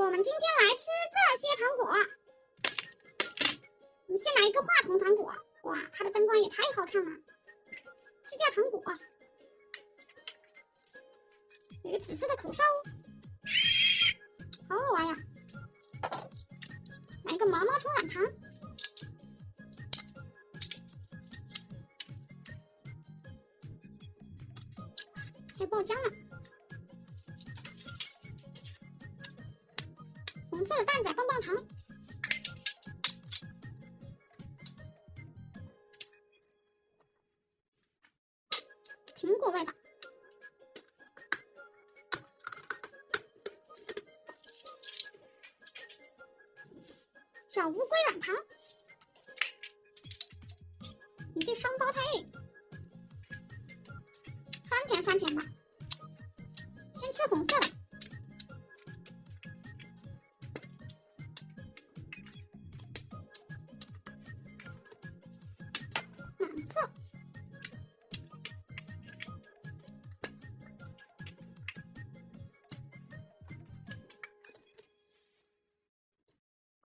我们今天来吃这些糖果。我们先来一个话筒糖果，哇，它的灯光也太好看了。支架糖果，有一个紫色的口哨，好好玩呀。来一个毛毛虫软糖，还有爆浆了。红色的蛋仔棒棒糖，苹果味的。小乌龟软糖，一对双胞胎，酸甜酸甜的。